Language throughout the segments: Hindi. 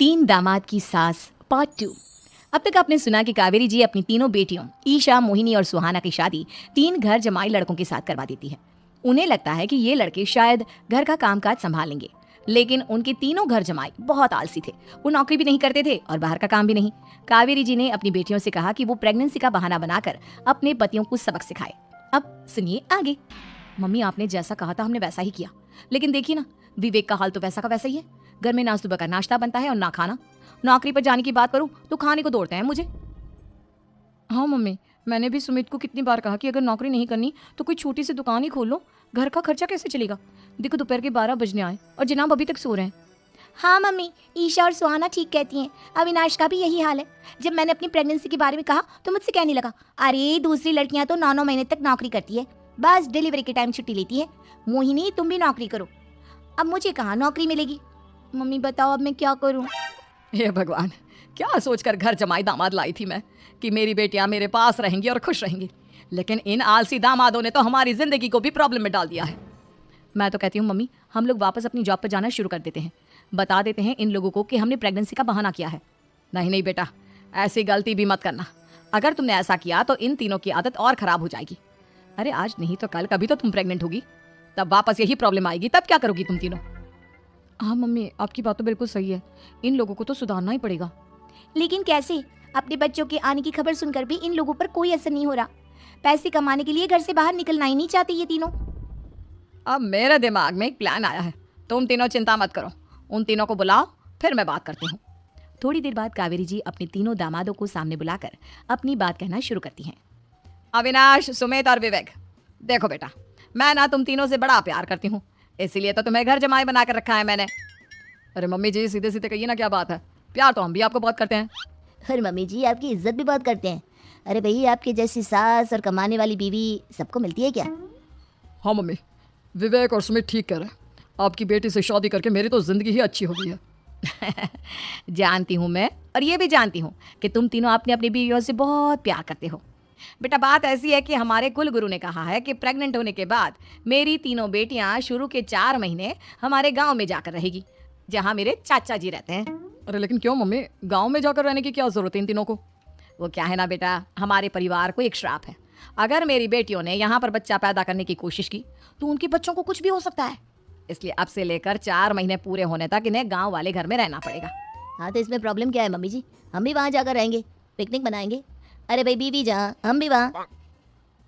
तीन दामाद की सास पार्ट 2। अब तक आपने सुना कि कावेरी जी अपनी तीनों बेटियों ईशा, मोहिनी और सुहाना की शादी 3 घर जमाई लड़कों के साथ करवा देती है। उन्हें लगता है कि ये लड़के शायद घर का कामकाज संभाल लेंगे, लेकिन उनके तीनों घर जमाई बहुत आलसी थे। वो नौकरी भी नहीं करते थे और बाहर का काम भी नहीं। कावेरी जी ने अपनी बेटियों से कहा कि वो प्रेगनेंसी का बहाना बनाकर अपने पतियों को सबक सिखाए। अब सुनिए आगे। मम्मी, आपने जैसा कहा था हमने वैसा ही किया, लेकिन देखिए ना, विवेक का हाल तो वैसा का वैसा ही है। घर में ना सुबह का नाश्ता बनता है और ना खाना। नौकरी पर जाने की बात करूं तो खाने को दौड़ते हैं मुझे। हाँ मम्मी, मैंने भी सुमित को कितनी बार कहा कि अगर नौकरी नहीं करनी तो कोई छोटी सी दुकान ही खोल लो, घर का खर्चा कैसे चलेगा। देखो दोपहर के 12 बजने आए और जनाब अभी तक सो रहे हैं। हाँ मम्मी, ईशा और सुहाना ठीक कहती हैं। अविनाश का भी यही हाल है। जब मैंने अपनी प्रेगनेंसी के बारे में कहा तो मुझसे कहने लगा, अरे दूसरी लड़कियां तो 9-9 महीने तक नौकरी करती है, बस डिलीवरी के टाइम छुट्टी लेती है। मोहिनी, तुम भी नौकरी करो। अब मुझे कहाँ नौकरी मिलेगी। मम्मी बताओ अब मैं क्या करूँ। हे भगवान, क्या सोचकर घर जमाई दामाद लाई थी मैं कि मेरी बेटियां मेरे पास रहेंगी और खुश रहेंगी, लेकिन इन आलसी दामादों ने तो हमारी जिंदगी को भी प्रॉब्लम में डाल दिया है। मैं तो कहती हूँ मम्मी, हम लोग वापस अपनी जॉब पर जाना शुरू कर देते हैं। बता देते हैं इन लोगों को कि हमने प्रेगनेंसी का बहाना किया है। नहीं नहीं बेटा, ऐसी गलती भी मत करना। अगर तुमने ऐसा किया तो इन तीनों की आदत और खराब हो जाएगी। अरे आज नहीं तो कल कभी तो तुम प्रेग्नेंट होगी, तब वापस यही प्रॉब्लम आएगी। तब क्या करोगी तुम तीनों। हाँ मम्मी, आपकी बात तो बिल्कुल सही है। इन लोगों को तो सुधारना ही पड़ेगा। लेकिन कैसे? अपने बच्चों के आने की खबर सुनकर भी इन लोगों पर कोई असर नहीं हो रहा। पैसे कमाने के लिए घर से बाहर निकलना ही नहीं चाहते ये तीनों। अब मेरे दिमाग में एक प्लान आया है। तुम तीनों चिंता मत करो, उन तीनों को बुलाओ, फिर मैं बात करती हूँ। थोड़ी देर बाद कावेरी जी अपने तीनों दामादों को सामने बुलाकर अपनी बात कहना शुरू करती हैं। अविनाश, सुमित और विवेक, देखो बेटा, मैं ना तुम तीनों से बड़ा प्यार करती हूँ, इसीलिए तो तुम्हें घर जमाई बना कर रखा है मैंने। अरे मम्मी जी, सीधे सीधे कहिए ना, क्या बात है। प्यार तो हम भी आपको बहुत करते हैं। अरे मम्मी जी, आपकी इज्जत भी बहुत करते हैं। अरे भैया, आपके जैसी सास और कमाने वाली बीवी सबको मिलती है क्या? हाँ मम्मी, विवेक और सुमित ठीक कह रहे हैं। आपकी बेटी से शादी करके मेरी तो जिंदगी ही अच्छी हो गई है। जानती हूँ मैं, और ये भी जानती हूँ कि तुम तीनों अपनी अपनी बीवियों से बहुत प्यार करते हो। बेटा, बात ऐसी है कि हमारे कुल गुरु ने कहा है कि प्रेग्नेंट होने के बाद मेरी तीनों बेटियां शुरू के 4 महीने हमारे गांव में जाकर रहेगी, जहां मेरे चाचा जी रहते हैं। अरे लेकिन क्यों मम्मी, गांव में जाकर रहने की क्या जरूरत है इन तीनों को? वो क्या है ना बेटा, हमारे परिवार को एक श्राप है। अगर मेरी बेटियों ने यहाँ पर बच्चा पैदा करने की कोशिश की तो उनके बच्चों को कुछ भी हो सकता है। इसलिए अब से लेकर 4 महीने पूरे होने तक इन्हें गाँव वाले घर में रहना पड़ेगा। हाँ तो इसमें प्रॉब्लम क्या है मम्मी जी? हम भी वहाँ जाकर रहेंगे, पिकनिक बनाएंगे। अरे भाई, बीवी जहाँ हम भी वहाँ।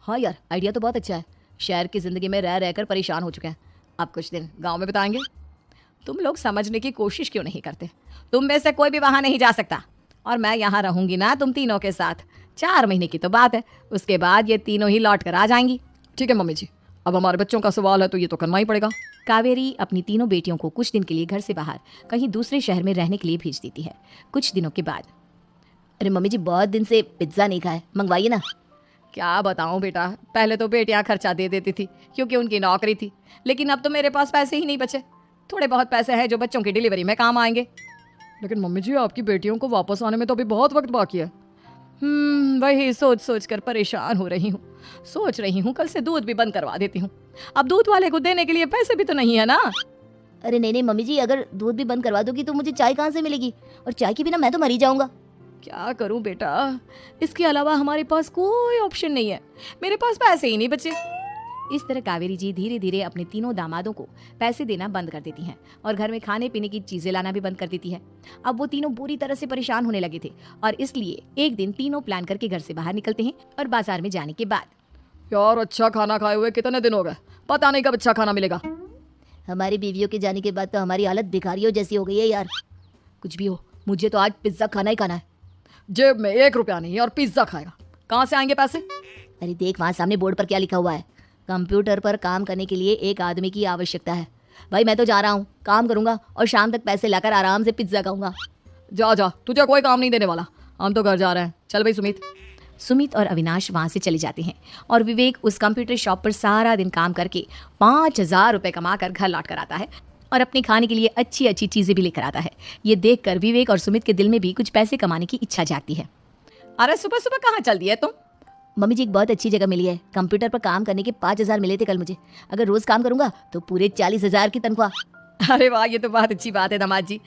हाँ यार, आइडिया तो बहुत अच्छा है। शहर की जिंदगी में रह रहकर परेशान हो चुके हैं, अब कुछ दिन गांव में बिताएंगे। तुम लोग समझने की कोशिश क्यों नहीं करते? तुम में से कोई भी वहां नहीं जा सकता, और मैं यहाँ रहूंगी ना तुम तीनों के साथ। 4 महीने की तो बात है, उसके बाद ये तीनों ही लौट कर आ जाएंगी। ठीक है मम्मी जी, अब हमारे बच्चों का सवाल है तो ये तो करना ही पड़ेगा। कावेरी अपनी तीनों बेटियों को कुछ दिन के लिए घर से बाहर कहीं दूसरे शहर में रहने के लिए भेज देती है। कुछ दिनों के बाद, अरे मम्मी जी, बहुत दिन से पिज्ज़ा नहीं खाए, मंगवाइए ना। क्या बताऊं बेटा, पहले तो बेटियां खर्चा दे देती थी क्योंकि उनकी नौकरी थी, लेकिन अब तो मेरे पास पैसे ही नहीं बचे। थोड़े बहुत पैसे हैं जो बच्चों की डिलीवरी में काम आएंगे। लेकिन मम्मी जी, आपकी बेटियों को वापस आने में तो अभी बहुत वक्त बाकी है। वही सोच सोच कर परेशान हो रही हूँ। सोच रही हूँ कल से दूध भी बंद करवा देती हूँ। अब दूध वाले को देने के लिए पैसे भी तो नहीं है ना। अरे नहीं नहीं मम्मी जी, अगर दूध भी बंद करवा दोगी तो मुझे चाय कहाँ से मिलेगी? और चाय के बिना मैं तो मर ही जाऊंगा। क्या करूं बेटा, इसके अलावा हमारे पास कोई ऑप्शन नहीं है। मेरे पास पैसे ही नहीं बचे। इस तरह कावेरी जी धीरे धीरे अपने तीनों दामादों को पैसे देना बंद कर देती हैं और घर में खाने पीने की चीजें लाना भी बंद कर देती है। अब वो तीनों बुरी तरह से परेशान होने लगे थे, और इसलिए एक दिन तीनों प्लान करके घर से बाहर निकलते हैं। और बाजार में जाने के बाद, यार अच्छा खाना खाए हुए कितने दिन हो गए, पता नहीं कब अच्छा खाना मिलेगा। हमारी बीवियों के जाने के बाद तो हमारी हालत भिखारियों जैसी हो गई है यार। कुछ भी हो, मुझे तो आज पिज्जा खाना ही खाना है। जेब में 1 रुपया नहीं और पिज्जा खाएगा, कहाँ से आएंगे पैसे? अरे देख, वहाँ सामने बोर्ड पर क्या लिखा हुआ है? कंप्यूटर पर काम करने के लिए एक आदमी की आवश्यकता है। भाई मैं तो जा रहा हूँ, काम करूंगा और शाम तक पैसे लाकर आराम से पिज्जा खाऊंगा। जा जा, तुझे कोई काम नहीं देने वाला, हम तो घर जा रहे हैं। चल भाई सुमित। सुमित और अविनाश वहां से चले जाते हैं, और विवेक उस कंप्यूटर शॉप पर सारा दिन काम करके 5000 रुपए कमाकर घर लौट कर आता है और अपने खाने के लिए अच्छी अच्छी चीजें भी लेकर आता है। ये देखकर विवेक और सुमित के दिल में भी कुछ पैसे कमाने की इच्छा जागती है। अरे सुबह सुबह कहाँ चल दी है तुम? मम्मी जी, एक बहुत अच्छी जगह मिली है। कंप्यूटर पर काम करने के 5000 मिले थे कल मुझे। अगर रोज काम करूंगा तो पूरे 40,000 की तनख्वाह। अरे वाह, ये तो बहुत अच्छी बात है दामाद जी।